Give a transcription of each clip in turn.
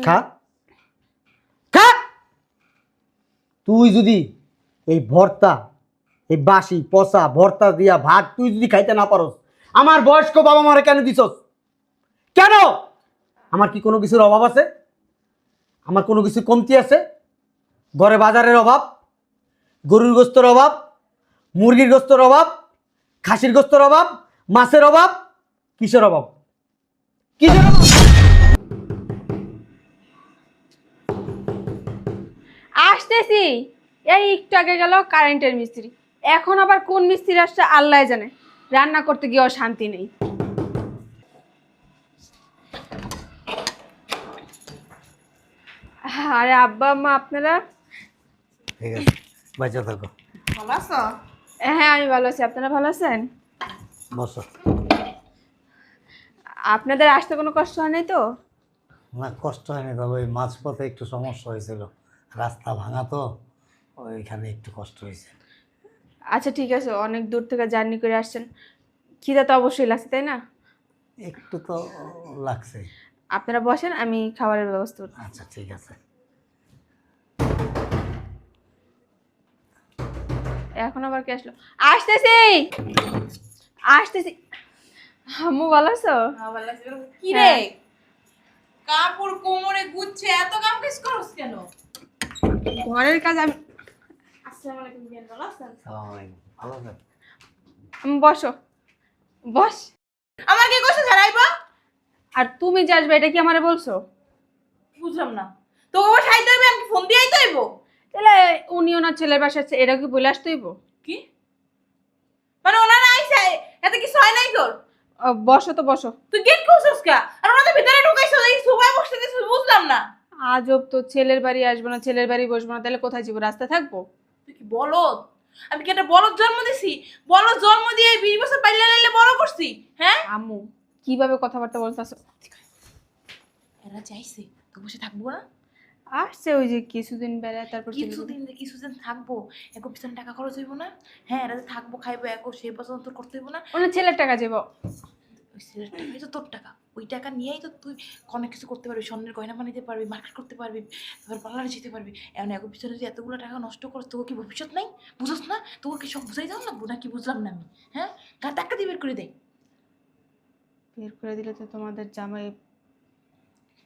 খা খা। তুই যদি এই ভর্তা, এই বাসি পচা ভর্তা দিয়া ভাত তুই যদি খাইতে না পারস, আমার বয়স্ক বাবা মারে কেন দিছস? কেন? আমার কি কোনো কিছুর অভাব আছে? আমার কোনো কিছু কমতি আছে? ঘরে বাজারের অভাব, গরুর গোস্তর অভাব, মুরগির গোস্তর অভাব, খাসির গোস্তর অভাব, মাছের অভাব, কিসের অভাব? কিসের অভাব? আসতেছি। এই একটু আগে গেল কারেন্টের মিস্ত্রি, এখন আবার কোন মিস্ত্রি আসছে আল্লাহ জানে। রান্না করতে গিয়েও শান্তি নেই। আরে আব্বা আম্মা আপনারা? ঠিক আছে, বাঁচা থাকো। ভালো আছো? হ্যাঁ আমি ভালো আছি, আপনারা ভালো আছেন? বসো। আপনাদের আসতে কোনো কষ্ট হয় নাই তো? না, কষ্ট হয়নি, তবে ওই মাঝপথে একটু সমস্যা হয়েছিল, রাস্তা ভাঙা তো, ওইখানে একটু কষ্ট হয়েছে। আচ্ছা ঠিক আছে, অনেক দূর থেকে জার্নি করে আসছেন, খিদা তো অবশ্যই লাগছে তাই না? একটু তো লাগছে। আপনারা বসেন, আমি খাবারের ব্যবস্থা করছি। আচ্ছা ঠিক আছে। এখন আবার কে আসলো? আসতেছি আসতেছি। আম্মু ভালো আছো? ভালো লাগছে। কি রে হ্যাঁ। কাপড় কোমরে গুচ্ছে এত কাম কাজ করছ কেন? ঘরের কাজ আমি। আসসালামু আলাইকুম বিয়ান, ভালো আছেন? সালাম আলাইকুম। ভালো আছেন? বসো, বস। আমার কি কইছ ছাড়াইবা? আর তুমি যে আসবে এটা কি আমারে বলছো? বুঝলাম না। তোকে আবার সাইতে হইবে, আমি ফোন দিয়েই তো হইব। তাহলে উনি ওনার ছেলের বাসা আছে, এটা কি বলে আসতে হইব? কি? মানে ওনারা আইছে, এত কিছু হয় নাই তোর? বসো তো বসো। তুই গেট খুলছস কা? আর ওনাদের ভিতরে ঢুকাইছস, এই সোফায় বসতে দিছিস, বুঝলাম না। আজব তো, ছেলের বাড়ি আসবো না, ছেলের বাড়ি বসবো না, তাহলে কোথায় যাবো? রাস্তায় থাকবো? তুই কি বলদ? আমি কি একটা বলদ জন্ম দিছি? বলদ জন্ম দিয়ে 20 বছর পাইলে লাইলে বড় করছি, হ্যাঁ? আম্মু কিভাবে কথাবার্তা বলতেছো? এরা চাইছে তো বসে থাকবো না? আসছে ওই যে কিছুদিন বেড়ায় তারপর চলে যাবে। কিছুদিন থাকবো, এক পিছনে টাকা খরচ হইব না? হ্যাঁ, এরা যে থাকবো খাইবো এক সেই পছন্দ তোর করতে হইব না? ওনার ছেলের টাকা যাবো। ওই ছেলের টাকাই তো তোর টাকা, ওই টাকা নিয়েই তো তুই অনেক কিছু করতে পারবি, স্বর্ণের গয়না বানাইতে পারবি, মার্কেট করতে পারবি, তারপর পার্লারে যেতে পারবি। এমন এক পিছনে যে এতগুলো টাকা নষ্ট করছ, তোকে কি ভবিষ্যৎ নাই? বুঝছ না? তোকে কি সব বুঝাই দেওয়া লাগবো নাকি? বুঝলাম না আমি। হ্যাঁ, কার টাকা দিয়ে বের করে দেয়? বের করে দিলে তো তোমাদের জামাই।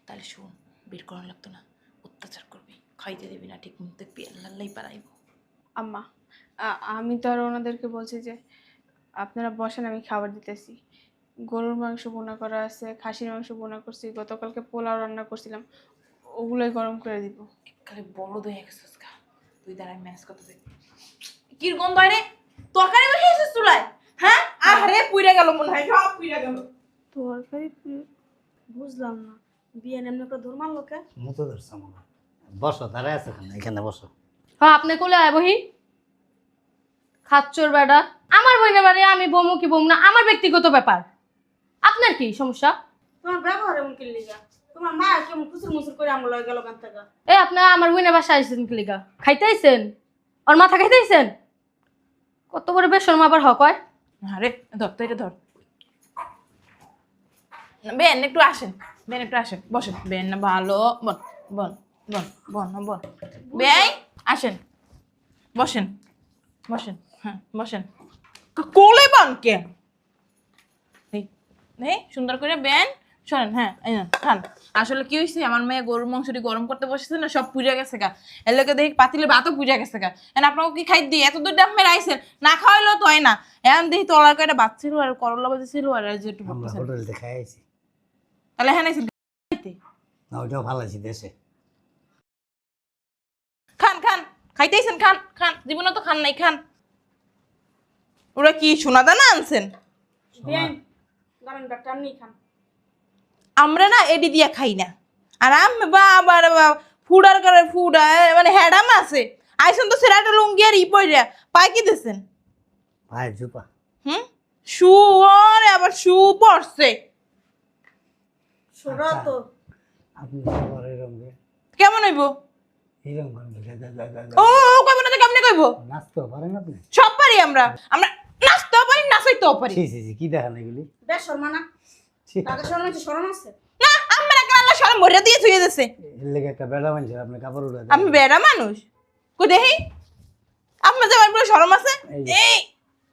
তাহলে শোন, বের করা লাগতো না, অত্যাচার করবি, খাইতে দিবি না, ঠিক মতো দেখবি, আল্লাহ পারাইব। আম্মা আমি তো আর ওনাদেরকে বলছি যে আপনারা বসেন, আমি খাবার দিতেছি। গরুর মাংস বোনা করা আছে, খাসির মাংস বোনা করছি, গতকালকে পোলাও রান্না করছিলাম, ওগুলোই গরম করে দিব। খালি বড় হয়ে গেছিস গা, তুই দাঁড়াই ম্যানেজ করতে দেখ। কি গন্ধ হয় রে? তরকারি বসে এসেছিস চুলায়? হ্যাঁ, আরে পুইরা গেল মনে হয়, সব পুইরা গেল। তরকারি বুঝলাম না, বিয়ে এমনি করে ধর্মার লোকে। মতো ধরছে মনে হয়। বসো, দাঁড়ায় আছে কেন? এখানে বসো। হ্যাঁ আপনি কোলে আয় বহি। খাচ্চর বেটা, আমার বইনের বাড়ি আমি বমু কি বমু না আমার ব্যক্তিগত ব্যাপার, আপনার কি সমস্যা? তোমার ব্যবহার এমন কি লিগা? তোমার মা কেমন কুচুর মুচুর করে আমল হয়ে গেল কান থেকে। এই আপনার আমার বইনের বাসায় আসছেন কি লিগা? খাইতে আইছেন? ওর মাথা খাইতে আইছেন? কত বড় বেশরম আবার হক হয়। আরে ধর তো, এটা ধর। বেন একটু আসেন, বেন একটু আসেন, বসেন। বেন না ভালো, বন বন বন বন বন। বেন আসেন, বসেন বসেন, হ্যাঁ বসেন। কোলে বান কে? এই সুন্দর করে বেন শোনেন। হ্যাঁ এই নেন, খান। আসলে কি হয়েছে, আমার মেয়ে গরুর মাংসটি গরম করতে বসেছে না, সব পুড়ে গেছে গা। এর লোকে দেখি পাতিলে ভাতও পুড়ে গেছে গা। এখন আপনাকে কি খাই দিই? এত দূর ডাব মেরে আইসেন, না খাওয়াইলেও তো হয় না। এখন দেখি তলার কয়টা ভাত ছিল আর করলা ভাজি ছিল আর এই যে একটু আমরা বলতেছেন। হোটেল দেখাই আইছি। তাহলে হ্যাঁ নাইছেন খাইতে। না, ওইটাও ভালো আছি দেশে। খান খান, খাইতেইছেন, খান খান, জীবনে তো খান নাই, খান। ওরা কি সোনা দানা আনছেন? বিয়ে গান ডাক্তার নেই খান। আমরা না এডি দিয়া খাই না। আর আমি বাবা ফুডার করে ফুডা, মানে হ্যাডাম আছে। আইসন তো সেরাটা লুঙ্গি আর ই পইরা পাই কি দিছেন? ভাই জুপা। শু, আরে আবার শু পড়ছে। ছোড়া তো আপনি সবার এরকম কেমন হইব? এরকম ও কইব না তো কেমনে কইব? নাচতে পারেন আপনি? সব পারি আমরা, আমরা নাচতেও পারি, নাচাইতেও পারি। ছি ছি ছি, কি দেখান এগুলি? বেশ শর্মা না, ছি। তাদের শরম আছে, শরম আছে। না আমরা কেন আল্লাহ সরম ভরে দিয়ে থুয়ে দিছে। এর লেগে একটা বেড়া মানুষ আপনি কাপড় উঠে দেন। আমি বেড়া মানুষ কো দেখি আপনার জামাই পুরো সরম আছে। এই যে। এই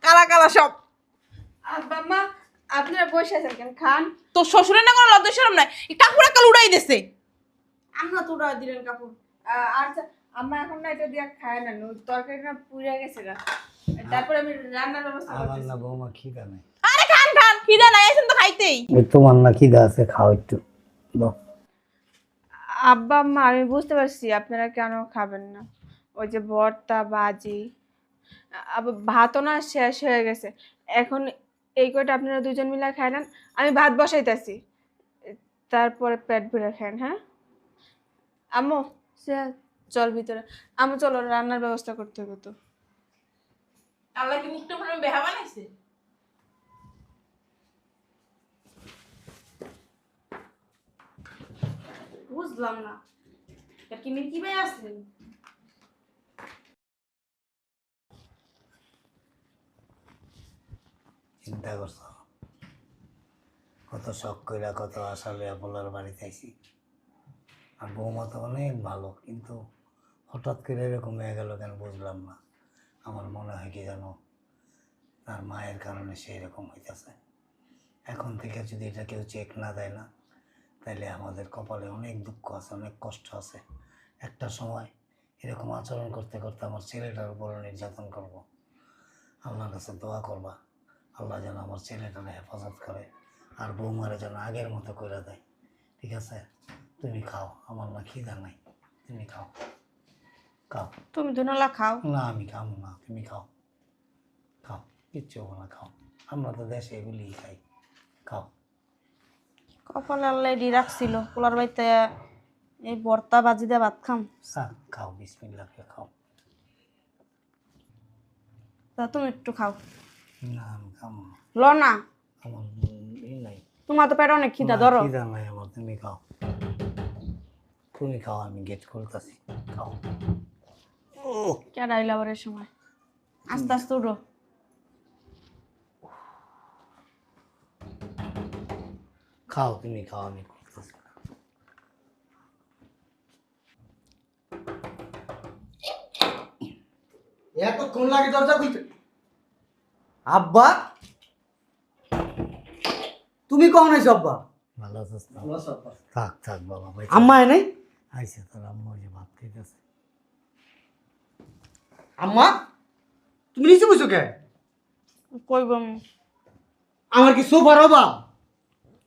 কালা কালা সব। আব্বা আম্মা আপনারা বসে আছেন কেন? খান। তোর শ্বশুরের না কোনো লজ্জা শরম নাই, এই কাপড় কাল উড়াই দিছে। আমরা তো উড়া দিলেন কাপড়। আচ্ছা আম্মা এখন না এটা দিয়া খায় না, তরকারিটা পুড়ে গেছে গা। তারপরে আমি রান্নার ব্যবস্থা আমার করতেছি। না বৌমা খিদা নাই। আরে খান খান, খিদা নাই আছেন তো খাইতেই। ওই তোমার না খিদা আছে, খাও একটু দাও। আব্বা আম্মা আমি বুঝতে পারছি আপনারা কেন খাবেন না। ওই যে ভর্তা ভাজি আবার ভাতও না শেষ হয়ে গেছে। এখন এই কয়টা আপনারা দুজন মিলে খাই নেন, আমি ভাত বসাইতেছি, তারপরে পেট ভরে খান। হ্যাঁ আম্মু সে চল ভিতরে। আম্মু চলো, রান্নার ব্যবস্থা করতে হবে তো। আল্লাহ কি মুখটা পুরো বেহা বানাইছে। বুঝলাম না এটা কি মিল্কি ভাই আসলেন? চিন্তা করছো কত শখ কইরা কত আশা লইয়া বলার বাড়িতে আইছি, আর বৌমা তো অনেক ভালো, কিন্তু হঠাৎ করে এরকম হয়ে গেল কেন বুঝলাম না। আমার মনে হয় কি জানো, তার মায়ের কারণে সেই রকম হইতেছে। এখন থেকে যদি এটা কেউ চেক না দেয় না, তাইলে আমাদের কপালে অনেক দুঃখ আছে, অনেক কষ্ট আছে। একটা সময় এরকম আচরণ করতে করতে আমার ছেলেটার উপর নির্যাতন করব। আল্লাহর কাছে দোয়া করবা, আল্লাহ যেন আমার ছেলেটারে হেফাজত করে, আর বৌমারে যেন আগের মতো করে দেয়। ঠিক আছে, তুমি খাও, আমার না খিদা নাই, তুমি খাও খাও। তুমি ধুনলা খাও। না আমি খাবো না, তুমি খাও খাও, কিচ্ছু হবো না, খাও। আমরা তো দেশে এগুলি খাই, খাও। কপালে আল্লাহ ডি রাখছিল পোলার বাড়িতে এই ভর্তা ভাজি দিয়ে ভাত খাম। খাও, বিসমিল্লাহ করে খাও। তা তুমি একটু খাও। না আমি খাবো না, ল না, আমার ই নাই। তোমার তো পেটে অনেক খিদা, না, ধরো। খিদা নাই আমার, তুমি খাও, তুমি খাও, আমি গেট খুলতেছি, খাও। ও কেডা আইলা আবার এই সময়? আস্তে আস্তে উঠো। খাও, তুমি খাও, আমি খুলতেছি। এতক্ষণ লাগে দরজা খুলতে? আব্বা তুমি কখন আইছো? আব্বা ভালো আছিস? থাক থাক বাবা, আম্মা নাই আইসে, তোর আম্মা ওই যে ভাত খাইতেছে। আম্মা তুমি নিচে বসো কে? কইব আমার কি সোফার অভাব?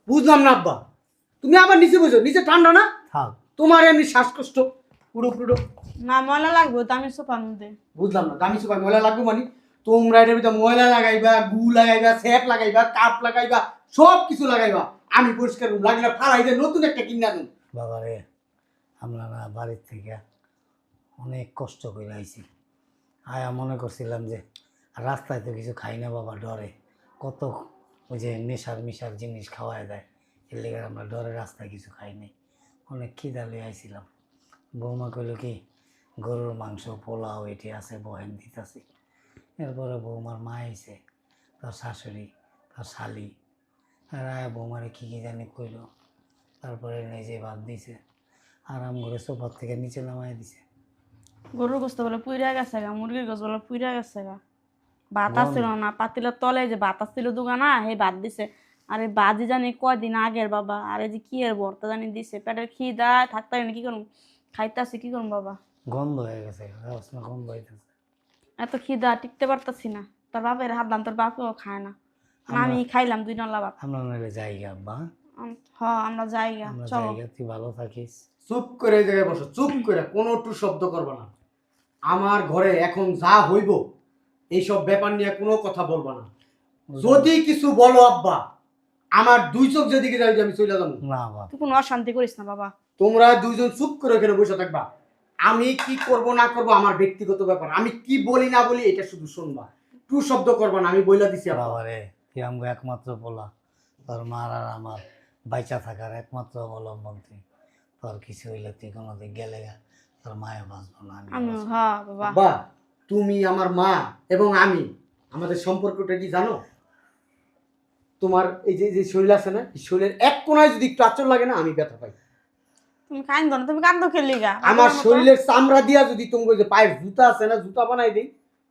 বুঝলাম না আব্বা, তুমি আবার নিচে বসো, নিচে ঠান্ডা না? থাক, তোমার এমনি শ্বাসকষ্ট, পুরো পুরো। না ময়লা লাগবে তো, আমি সোফার মধ্যে। বুঝলাম না, দামি সোফায় ময়লা লাগবে মানে? তোমরা এটার ভিতরে ময়লা লাগাইবা, গু লাগাইবা, স্যাপ লাগাইবা, কাপ লাগাইবা, সব কিছু লাগাইবা। আমি পরিষ্কার করব, লাগলে ফালাই দিয়ে নতুন একটা কিনা দেন। বাবা রে, আমরা না বাড়ির থেকে অনেক কষ্ট করে আইছি। আয়া মনে করছিলাম যে রাস্তায় তো কিছু খাই না বাবা, ডরে। কত ওই যে মিশার জিনিস খাওয়াই দেয়, এর লেগে আমরা ডরে রাস্তায় কিছু খাই নাই। অনেক খিদা লয়ে আইছিলাম। বৌমা কইল কি গরুর মাংস, পোলাও এটি আছে, বহেন দিতেছি। এরপরে বৌমার মা আইছে, তার শাশুড়ি, তার শালি, আর আয়া বৌমারে কী কী জানি কইল। তারপরে নিজে ভাত দিছে, আরাম করে সোফার থেকে নিচে নামাই দিছে। গরুর গোস্ত বলে পুইরা গেছে গা, মুরগির গোস্ত বলে পুইরা গেছে গা। ভাত আসছিল না, পাতিলের তলে যে ভাত আসছিল দোকানা, এই ভাত দিছে। আর এই বাজি জানি কয়দিন আগের বাবা, আর এই যে কি এর ভর্তা জানি দিছে। পেটের খিদা থাকতে পারি না, কি করুন, খাইতেছি কি করুন বাবা। গন্ধ হয়ে গেছে, গন্ধ হইতেছে। এত খিদা টিকতে পারতাছি না। তোর বাপের হাত দাম, তোর বাপেও খায় না, আমি খাইলাম 2 নলা ভাত। আমরা নাহলে জায়গা আব্বা, আমরা যাইগা, আমরা চলো। জায়গা, তুই ভালো থাকিস। চুপ করে এই জায়গায় বসো, চুপ করে, কোনো একটু শব্দ করবে না। আমার ঘরে এখন যা হইব এইসব ব্যাপার নিয়ে কোনো কথা বলবো না। যদি কিছু বলো আব্বা, আমার 2 চোখ যেদিকে যাই আমি চলে যাবো। না বাবা, তুই কোনো অশান্তি করিস না বাবা। তোমরা 2 জন চুপ করে এখানে বসে থাকবা। আমি কি করব না করব আমার ব্যক্তিগত ব্যাপার, আমি কি বলি না বলি এটা শুধু শুনবা, টু শব্দ করবা না, আমি বইলা দিছি। বাবা রে, তুই আমাকে একমাত্র বলা, তোর মার আর আমার বাইচা থাকার একমাত্র অবলম্বন তুই। তোর কিছু হইলে তুই কোনোদিন গেলে তোর মায়ে বাঁচবো না। আমি হ্যাঁ বাবা। বা তুমি আমার মা এবং আমি, আমাদের সম্পর্কটা কি জানো? তোমার এই যে শরীর আছে না, এই শরীরের এক কোনায় যদি একটু আঁচড় লাগে না, আমি ব্যথা পাই। তুমি কান্দো না, তুমি কান্দো খেলি গা আমার শরীরের চামড়া দিয়া যদি তুমি ওই যে পায়ের জুতা আছে না, জুতা বানাই দিই,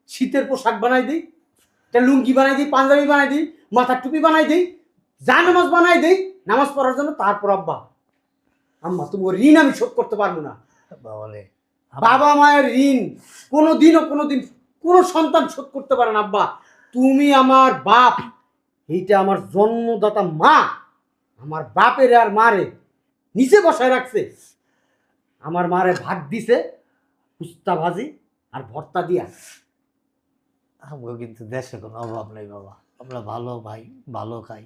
শীতের পোশাক বানাই দিই, একটা লুঙ্গি বানাই দিই, পাঞ্জাবি বানাই দিই, মাথার টুপি বানাই দিই, যা নামাজ বানাই দিই নামাজ পড়ার জন্য। তারপর আব্বা আম্মা তুমি ঋণ আমি শোধ করতে পারবো না। বাবারে বাবা মায়ের ঋণ কোনোদিন কোনো সন্তান শোধ করতে পারে না। আব্বা তুমি আমার বাপ, এইটা আমার জন্মদাতা মা আমার বাপের আর মারে নিচে বসায় রাখছে। আমার মারে ভাত দিছে উস্তা ভাজি আর ভর্তা দিয়া। আমাকে কিন্তু দেশে কোনো অভাব নেই বাবা, আমরা ভালো ভাই, ভালো খাই,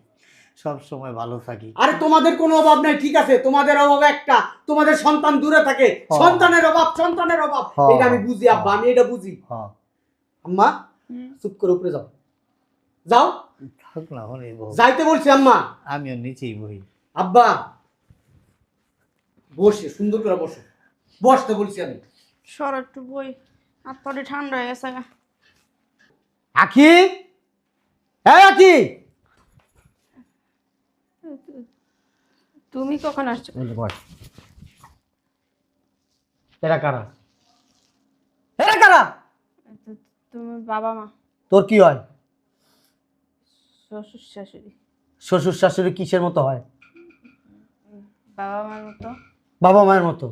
সব সময় ভালো থাকি। আরে তোমাদের কোনো অভাব নাই, ঠিক আছে, তোমাদের অভাব একটা, তোমাদের সন্তান দূরে থাকে, সন্তানের অভাব এটা আমি বুঝি আব্বা, আমি এটা বুঝি। আম্মা চুপ করে উপরে যাও, যাও থাক না হলে যাইতে বলছি আম্মা। আমিও নিচেই বই। আব্বা বসে সুন্দর করে বসো, বসতে বলছি আমি। সর একটু বই, হাত পাটি ঠান্ডা হয়ে গেছে গা। আখি, হ্যাঁ আখি, তুমি কখন আসছো? এরা কারা? এরা কারা? তুমি বাবা মা, তোর কি হয়? শ্বশুর শাশুড়ি। শ্বশুর শাশুড়ি কিসের মতো হয়? বাবা মার মতো। বাবা মায়ের মতো?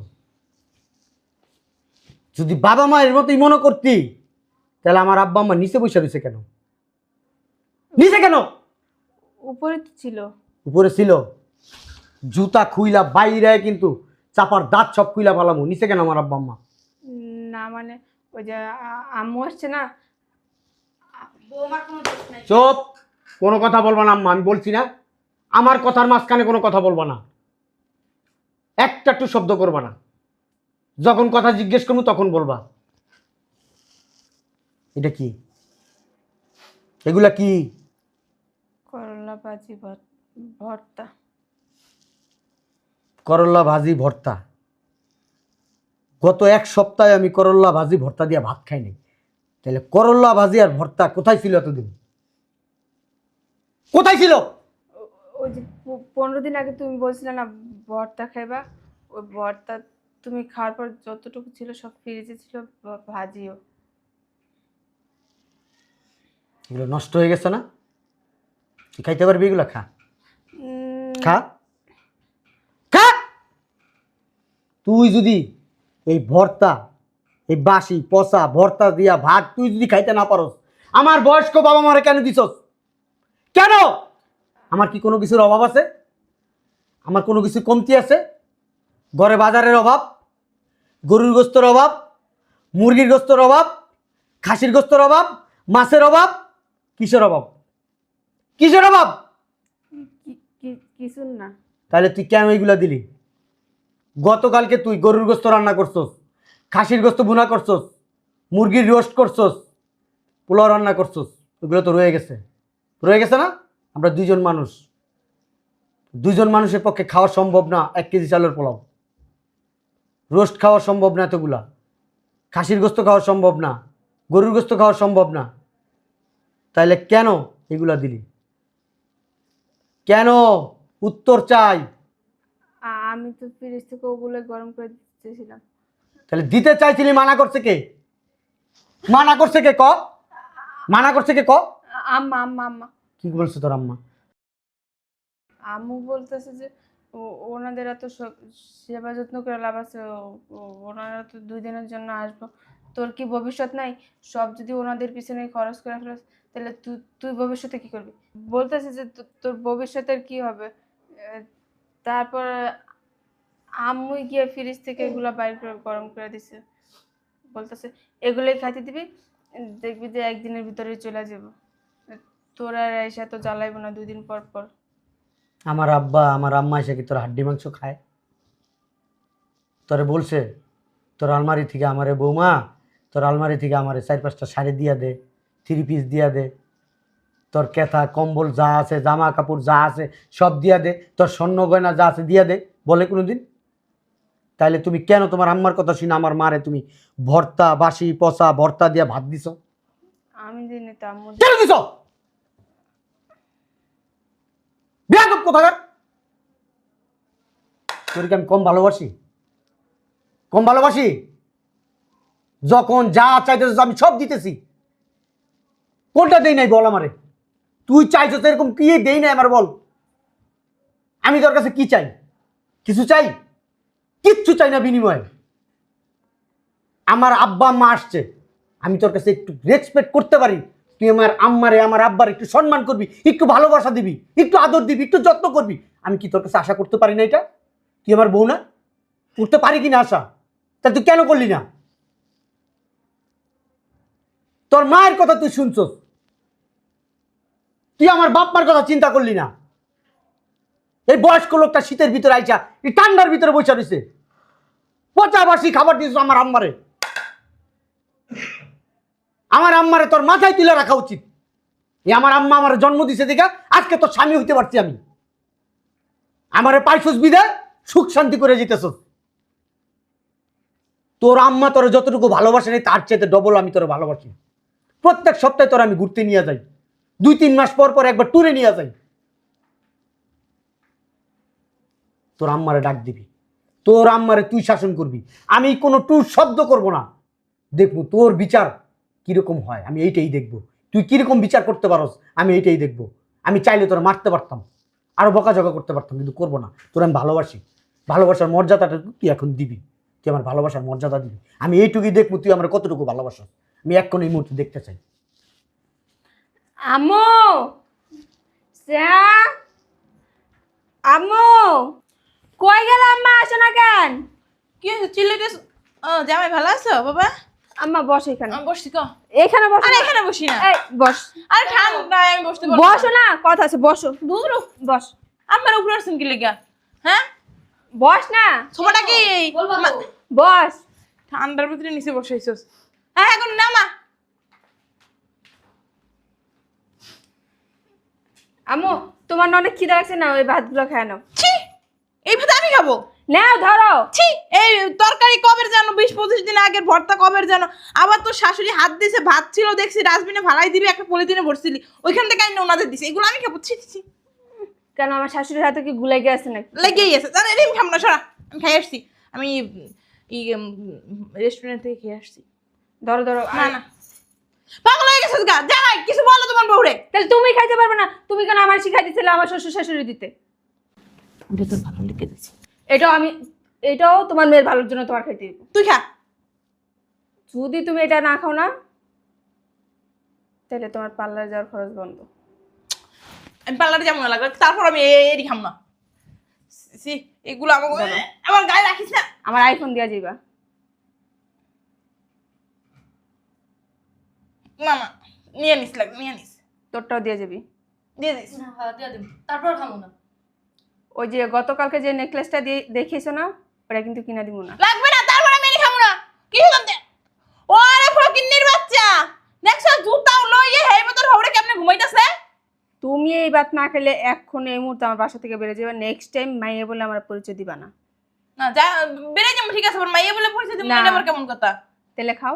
যদি বাবা মায়ের মতোই মনে করতি তাহলে আমার আব্বা আম্মা নিচে বসে রয়েছে কেন? নিচে কেন? উপরে তো ছিল। উপরে ছিল? জুতা খুইলা বাইরে কিন্তু চাপার দাঁত সব খুইলা পালামু। নিচে কেন আমার আব্বা আম্মা? না মানে ওই যে আম্মু আসছে না। বৌমার কোনো দোষ নাই। চুপ, কোনো কথা বলবা না আম্মা, আমি বলছি না। আমার কথার মাঝখানে কোনো কথা বলবা না, একটা একটু শব্দ করবা না। যখন কথা জিজ্ঞেস করবো তখন বলবা। এটা কি? এগুলা কি? করলা ভাজি ভর্তা। করল্লা ভাজি ভর্তা? গত এক সপ্তাহে আমি করল্লা ভাজি ভর্তা দিয়ে ভাত খাইনি, তাহলে করল্লা ভাজি আর ভর্তা কোথায় ছিল এতদিন? কোথায় ছিল? ওই যে 15 দিন আগে তুমি বলছিলে না ভর্তা খাইবা, ওই ভর্তা তুমি খাওয়ার পর যতটুকু ছিল সব ফ্রিজে ছিল, ভাজিও। এগুলো নষ্ট হয়ে গেছে না? তুই খাইতে পারবি এগুলো? খা খা খা। তুই যদি এই ভর্তা, এই বাসি পচা ভর্তা দিয়া ভাত তুই যদি খাইতে না পারস, আমার বয়স্ক বাবা মারে কেন দিছস? কেন? আমার কি কোনো কিছুর অভাব আছে? আমার কোনো কিছু কমতি আছে? ঘরে বাজারের অভাব, গরুর গোস্তের অভাব, মুরগির গোস্তের অভাব, খাসির গোস্তের অভাব, মাছের অভাব? কিসের অভাব? কিসের অভাব? কিছু না। তাহলে তুই কেন এইগুলা দিলি? গতকালকে তুই গরুর গোস্ত রান্না করছস, খাসির গোস্ত ভুনা করছস, মুরগির রোস্ট করছস, পোলাও রান্না করছস, ওগুলো তো রয়ে গেছে। রয়ে গেছে না? আমরা দুইজন মানুষের পক্ষে খাওয়া সম্ভব না 1 কেজি চালের পোলাও। রোস্ট খাওয়া সম্ভব না এতগুলা, খাসির গোস্ত খাওয়া সম্ভব না, গরুর গোস্ত খাওয়া সম্ভব না। তাইলে কেন এগুলা দিলি? কেন? উত্তর চাই। আমি তো ফ্রিজ থেকে ওগুলো গরম করে দিতেছিলাম। তাহলে দিতে চাইছিলি, মানা করছে কে? মানা করছে কে ক? মানা করছে কে ক? আম্মা আম্মা আম্মা কি বলছে তোর আম্মা? আম্মু বলতেছে যে ওনাদের এত সেবা যত্ন করে লাভ আছে, ওনারা তো 2 দিনের জন্য আসবো, তোর কি ভবিষ্যৎ নাই? সব যদি ওনাদের পিছনে খরচ করে ফেলাস তাহলে তুই ভবিষ্যতে কি করবি? বলতেছে যে তোর ভবিষ্যতের কি হবে। তারপর আম্মুই গিয়ে ফ্রিজ থেকে এগুলো বাইর করে গরম করে দিছে, বলতেছে এগুলোই খাইতে দিবি, দেখবি যে 1 দিনের ভিতরেই চলে যাবো, তোরা এসে তো জ্বালাইবো না 2 দিন পর পর। আমার আব্বা আমার আম্মা এসে কি তোর হাড্ডি মাংস খায়? তোরে বলছে তোর আলমারি থেকে আমারে বৌমা, তোর আলমারি থেকে আমারে 4-5টা শাড়ি দিয়া দে, 3 পিস দিয়া দে, তোর কেথা কম্বল যা আছে, জামা কাপড় যা আছে সব দিয়া দে, তোর স্বর্ণ গয়না যা আছে দিয়া দে? বলে কোনোদিন? তাইলে তুমি কেন তোমার আম্মার কথা শুনে আমার মারে তুমি ভর্তা বাসি পচা ভর্তা দিয়া ভাত দিছ? আমি দিইনি তো, আম্মু কেন দিছ? বেয়াদব কোথাকার! তোর কি আমি কম ভালোবাসি? কম ভালোবাসি? যখন যা চাইতেছিস আমি সব দিতেছি। কোনটা দেই নাই বল আমারে? তুই চাইছিস এরকম কি দেই নাই আমার বল? আমি তোর কাছে কি চাই? কিছু চাই? কিচ্ছু চাই না বিনিময়ে। আমার আব্বা মা আসছে, আমি তোর কাছে একটু রেসপেক্ট করতে পারি, তুই আমার আম্মারে আমার আব্বার একটু সম্মান করবি, একটু ভালোবাসা দিবি, একটু আদর দিবি, একটু যত্ন করবি। আমি কি তোর কাছে আশা করতে পারি না এটা? তুই আমার বউ না? করতে পারি কিনা আশা? তা তুই কেন করলি না? তোর মায়ের কথা তুই শুনছস, তুই আমার বাপ মার কথা চিন্তা করলি না। এই বয়স্ক লোকটা শীতের ভিতরে আইসা এই ঠান্ডার ভিতরে বসে রয়েছে, পচা বাসি খাবার দিয়েছিস আমার আম্মারে। আমার আম্মারে তোর মাথায় তুলে রাখা উচিত। এই আমার আম্মা আমার জন্ম দিছে দেখা আজকে তোর স্বামী হইতে পারছি আমি। আমারে পাইছস বিদায় সুখ শান্তি করে যেতেছ। তোর আম্মা তোর যতটুকু ভালোবাসে নেই তার চেয়ে ডবল আমি তোর ভালোবাসি। প্রত্যেক সপ্তাহে তোর আমি ঘুরতে নিয়ে যাই, 2-3 মাস পর পর একবার ট্যুরে নিয়ে যাই। তোর আম্মারে ডাক দিবি, তোর আম্মারে তুই শাসন করবি, আমি কোনো ট্যুর শব্দ করব না। দেখবো তোর বিচার কিরকম হয়, আমি এইটাই দেখবো। তুই কিরকম বিচার করতে পারস আমি এইটাই দেখবো। আমি চাইলে তোরা মারতে পারতাম, আরো বকাঝকা করতে পারতাম, কিন্তু করবো না। তোর আমি ভালোবাসি, ভালোবাসার মর্যাদাটা তুই এখন দিবি, তুই আমার ভালোবাসার মর্যাদা দিবি। আমি এইটুকুই দেখবো তুই আমার কতটুকু ভালোবাসা। আমি এখন এই মুহূর্তে দেখতে চাই। আম্মু, শ্রেয়া, আম্মু, কই গেল আম্মা? আসো না কেন? কি হয়েছে চিল্লাইতেছ? জামাই ভালো আছো বাবা? আম্মা বস এখানে। আমি বসছি ক। এখানে বস। আরে এখানে বসি না। এই বস। আরে ঠান্ডায় আমি বসতে পারবো বসো না, কথা আছে, বসো। দূর বস। আমার উপরে আসছেন কি লেগা? হ্যাঁ বস না। ছোটটা কি বস। ঠান্ডার ভিতরে নিচে বসাইছস? হ্যাঁ এখন নামা। আম্মু, তোমার না অনেক খিদে লাগছে না? ওই ভাতগুলো খায় নাও। ছি, এই ভাত আমি খাবো? নাও ধরো। ছি, এই তরকারি কবের জানো, 20-25 দিন আগের ভর্তা কবের জানো। আবার তোর শাশুড়ি হাত দিছে, ভাত ছিল দেখছি ডাস্টবিনে ফালাই দিবি, একটা পলিথিনে ভরছিলি, ওইখান থেকে আইনা ওনাদের দিছে। এগুলো আমি খাবো? ছি ছি ছি। কেন আমার শাশুড়ির হাতে কি গুলাই গেছে নাকি? লেগেই আছে জানো। আমি খাবো না, সরা। আমি খাই আসছি, আমি রেস্টুরেন্ট থেকে খেয়ে আসছি। ধরো ধরো। না না, পাগল হয়ে গেছিস গা? জামাই কিছু বলো তোমার বউরে। তাহলে তুমি খাইতে পারবে না? তুমি কেন আমার শিখাই দিছিলে আমার শ্বশুর শাশুড়ি দিতে? ওটা তো ভালো লিখে দিছি। এটাও তোমার মেয়ের ভালোর জন্য তোমার খাইতে দিব। তুই খা। যদি তুমি এটা না খাও না, তাহলে তোমার পার্লারে যাওয়ার খরচ বন্ধ। আমি পার্লারে যাবো না, লাগবে তারপর আমি এরই খাম না। সি, এগুলো আমার গায়ে রাখিস না। আমার আইফোন দিয়া যাইবা। না না, নিয়ে নিস, লাগবে নিয়ে নিস। তোরটাও দিয়ে যাবি। দিয়ে দিস। হ্যাঁ দিয়ে দেব, তারপর খাবো না। ওই যে গতকালকে যে নেকলেসটা দিয়ে দেখিয়েছো না, ওটা কিন্তু কিনা দিব না। লাগবে না, তারপর আমি এরই খাবো না। কি হতে? ও আরে ফকিন্নির বাচ্চা, দেখছো জুতাও লইয়ে হেই মতর হওরে কেমনে ঘুমাইতাছে। তুমি এই বাত না খেলে এখন এই মুহূর্তে আমার বাসা থেকে বেরিয়ে যাবে। নেক্সট টাইম মাইয়ে বলে আমার পরিচয় দিবা না। না যা, বেরে যাবো, ঠিক আছে। মাইয়া বলে পরিচয় দিবো না, না। এটা আবার কেমন কথা? তেলে খাও।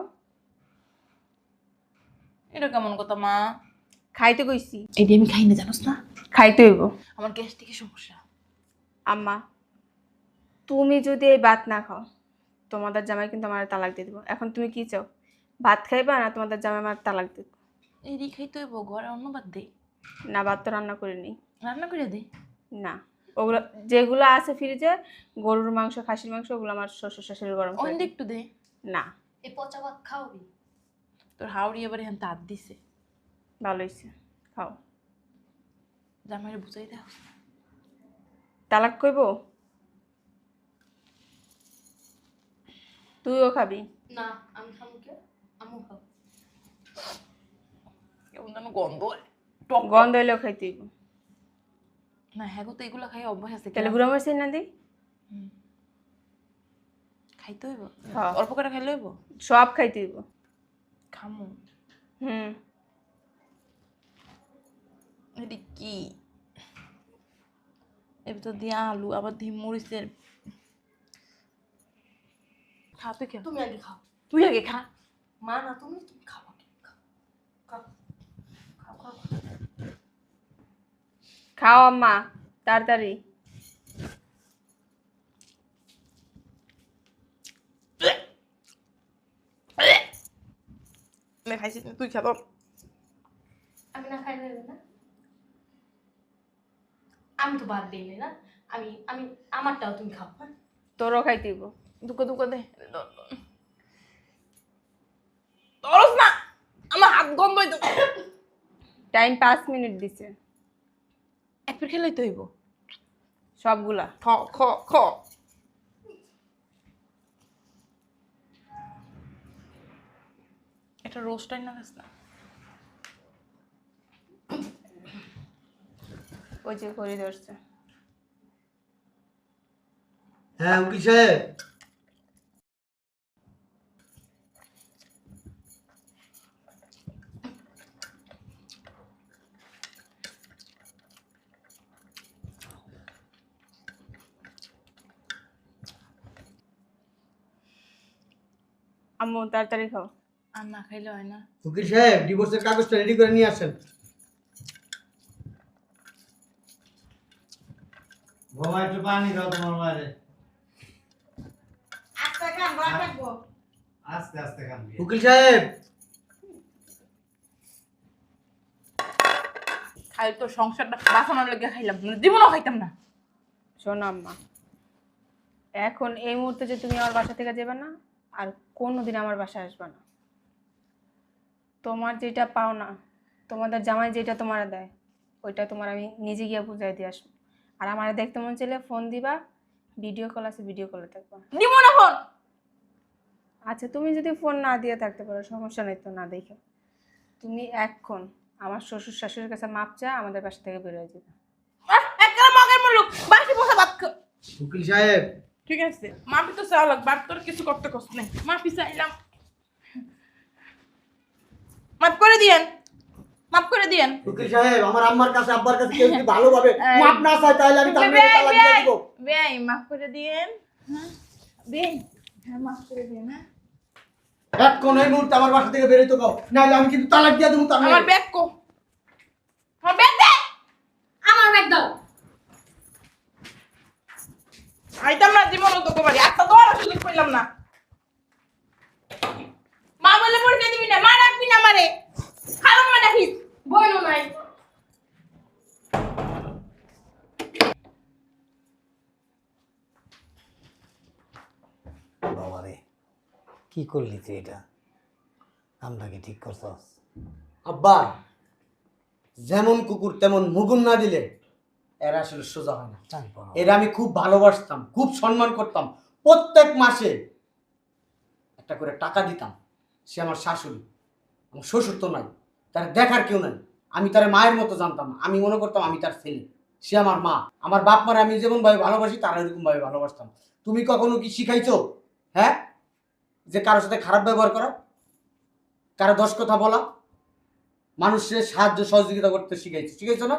এটা কেমন কথা মা? খাইতে কইছি। এইটা আমি খাই না, জানোস না? খাইতে হইব। আমার গ্যাস্ট্রিকের সমস্যা। আম্মা, তুমি যদি এই ভাত না খাও, তোমাদের জামাই কিন্তু আমার তালাক দিয়ে দিব। এখন তুমি কি চাও? ভাত খাইবা না তোমাদের জামাই আমার তালাক দিব? এরই খাইতে হইব, ঘরে অন্য বাদ দে। না, ভাত তো রান্না করে নিই। রান্না করে দে। না, ওগুলো যেগুলো আছে ফ্রিজে, গরুর মাংস, খাসির মাংস, ওগুলো আমার শ্বশুর শাশুড়ি গরম করে অন্য দেয়। একটু দে। না, এই পচা ভাত খাওয়াবি? তোর হাওড়ি এবার এখান তার দিছে। ভালো হয়েছে, খাও। জামাইরে বুঝাই দাও। তালাক কইব? তুইও খাবি? না আমি খাবো কে? আম্মু খাবো। কেমন যেন গন্ধ হয়। টক গন্ধ হইলেও খাইতে হইব। না, হ্যাঁ গো, তো এগুলো খাই অভ্যাস আছে। তাহলে গুঁড়া মরিচ না দিই? খাইতে হইব, হ্যাঁ। অল্প করে খাইলে হইব। সব খাইতে হইব। খামু। হুম। এটি কি? এর ভিতর দিয়ে আলু, আবার দিয়ে মরিচের। খা তুই, খা। তুমি আগে খাও। তুই আগে খা। মা না, তুমি তুমি খাও আগে। খাও খাও খাও খাও। খাও আম্মা, তাড়াতাড়ি। আপনি খাইছেন তুই খাবো। আমি না খাই নেবে না, আমি তো বাদ দিই না, আমি আমি আমারটাও তুমি খাও। হ্যাঁ তোরও খাইতেইব। দুঃখ দুঃখ দে তরস না, আমার হাত গন্ধ হইতো। টাইম 5 মিনিট দিছে এক পেট খেলেই তো হইব। সবগুলা। খ খ খ এটা রোস্টাই না না ওই যে করে ধরছে। হ্যাঁ উকিল সাহেব, আম্মু তাড়াতাড়ি খাও। আর না খাইলে হয় না। উকিল সাহেব ডিভোর্সের কাগজটা রেডি করে নিয়ে আসেন। বাবা একটু পানি দাও তোমার মায়ের। আস্তে খান ভয় থাকবো। আস্তে আস্তে খান। উকিল সাহেব, খাই তো সংসারটা বাঁচানোর লেগে খাইলাম, জীবনও খাইতাম না। শোনো আম্মা, এখন এই মুহূর্তে যে তুমি আমার বাসা থেকে যাবে না, আর কোনোদিন আমার বাসায় আসবে না। তোমার যেটা পাও না, তোমাদের জামাই যেটা তোমার দেয়, ওইটা তোমার আমি নিজে গিয়ে বুঝাই দিয়ে আসবো। আর আমার দেখতে মন চাইলে ফোন দিবা, ভিডিও কল আছে, ভিডিও কলে দেখবা। দিব না ফোন। আচ্ছা তুমি যদি ফোন না দিয়ে থাকতে পারো সমস্যা নেই, তো না দেখে তুমি এখন আমার শ্বশুর শাশুড়ির কাছে মাপ চা, আমাদের বাসা থেকে বেরোয় যাবে। একটা মগের মুলুক বাসি বসে ভাত খা। উকিল সাহেব, ঠিক আছে মাফি তো চাওয়া লাগবে, আর তোর কিছু করতে কষ্ট নেই। মাফি চাইলাম, মাফ করে দিয়েন, মাফ করে দিয়েন। উকিল সাহেব, আমার আম্মার কাছে আব্বার কাছে কেউ যদি ভালোভাবে মাপ না চায় তাহলে আমি তার মেয়েকে তালাক দিয়ে দিব। বেআই মাফ করে দিয়েন। হ্যাঁ বেআই, হ্যাঁ মাফ করে দিয়েন। হ্যাঁ এখন এই মুহূর্তে আমার বাসা থেকে বেরোতে দাও, নাহলে আমি কিন্তু তালাক দিয়ে দেবো তার আমার মেয়েকে। ব্যাগ কো, আমার ব্যাগ দে। আমার ব্যাগ দাও। আইতাম না জীবন তো কবারি, একটা দোয়ার সুযোগ পেলাম না। মা বলে পরিচয় দিবি না, মা রাখবি না আমারে, খারাপ মা রাখিস। বইনো নাই। বাবা রে, কি করলি তুই এটা? আমটাকে ঠিক করছস? আব্বা, যেমন কুকুর তেমন মুগুর না দিলে এরা আসলে সোজা হয় না। এরা আমি খুব ভালোবাসতাম, খুব সম্মান করতাম। প্রত্যেক মাসে একটা করে টাকা দিতাম। সে আমার শাশুড়ি, আমার শ্বশুর তো নাই, তার দেখার কেউ নাই। আমি তার মায়ের মতো জানতাম, আমি মনে করতাম আমি তার ছেলে, সে আমার মা। আমার বাপ মারে আমি যেমন ভাবে ভালোবাসি তারা এরকম ভাবে ভালোবাসতাম। তুমি কখনো কি শিখাইছো, হ্যাঁ, যে কারোর সাথে খারাপ ব্যবহার করা, কারো দশ কথা বলা, মানুষের সাহায্য সহযোগিতা করতে শিখাইছো না?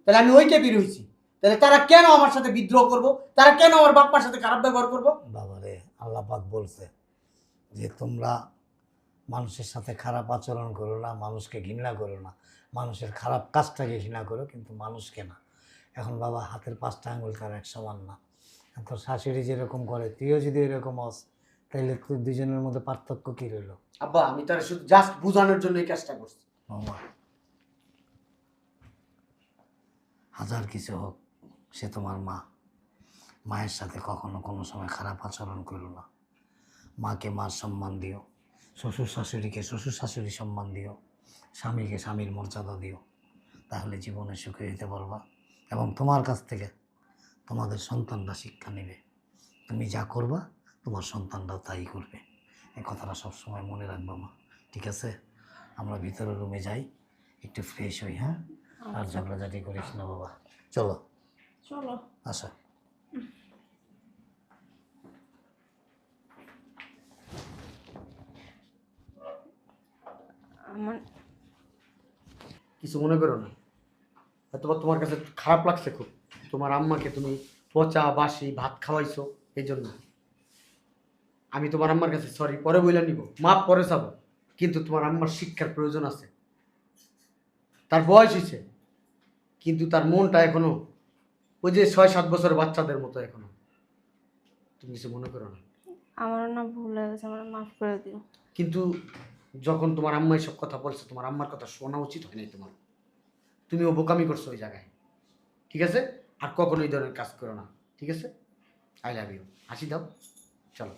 তাহলে আমি ওইটা বের হয়েছি। তাহলে তারা কেন আমার সাথে বিদ্রোহ করব? তারা কেন আমার বাপ্পার সাথে খারাপ ব্যবহার করব? বাবা রে, আল্লাহ পাক বলছে যে তোমরা মানুষের সাথে খারাপ আচরণ করো না, মানুষকে ঘৃণা করো না, মানুষের খারাপ কাজটাকে ঘৃণা করো, কিন্তু মানুষকে না। এখন বাবা, হাতের 5টা আঙুল তার এক সমান না। তোর শাশুড়ি যেরকম করে তুইও যদি এরকম হস, তাইলে তুই দুজনের মধ্যে পার্থক্য কী রইল? আব্বা, আমি তারা শুধু জাস্ট বোঝানোর জন্য এই কাজটা করছি। মামা, হাজার কিছু হোক, সে তোমার মা। মায়ের সাথে কখনো কোনো সময় খারাপ আচরণ করো না। মাকে মার সম্মান দিও, শ্বশুর শাশুড়িকে শ্বশুর শাশুড়ি সম্মান দিও, স্বামীকে স্বামীর মর্যাদা দিও। তাহলে জীবনে সুখে যেতে পারবা, এবং তোমার কাছ থেকে তোমাদের সন্তানরা শিক্ষা নেবে। তুমি যা করবা তোমার সন্তানরাও তাই করবে। এই কথাটা সবসময় মনে রাখবা মা, ঠিক আছে? আমরা ভিতরের রুমে যাই, একটু ফ্রেশ হই। হ্যাঁ, আর ঝগড়াঝাটি করিস না বাবা। চলো চলো। আচ্ছা। আমার কিছু মনে করো না, হয়তো তোমার কাছে খারাপ লাগছে খুব। তোমার আম্মাকে তুমি পচা বাসি ভাত খাওয়াইছো, এই জন্য আমি তোমার আম্মার কাছে সরি পরে বলে নিব, মাপ পরে চাবো। কিন্তু তোমার আম্মার শিক্ষার প্রয়োজন আছে। তার বয়স হয়েছে, কিন্তু তার মনটা এখনো ওই যে 6-7 বছরের বাচ্চাদের মতো এখনো। তুমি কিছু মনে করো না। আমারও না ভুল হয়ে গেছে, আমার মাফ করে দিও। কিন্তু যখন তোমার আম্মা এসব কথা বলছে তোমার আম্মার কথা শোনা উচিত হয় নাই তোমার। তুমিও বোকামি করছো ওই জায়গায়, ঠিক আছে? আর কখনো এই ধরনের কাজ করো না, ঠিক আছে? I love you. হাসি দাও, চলো।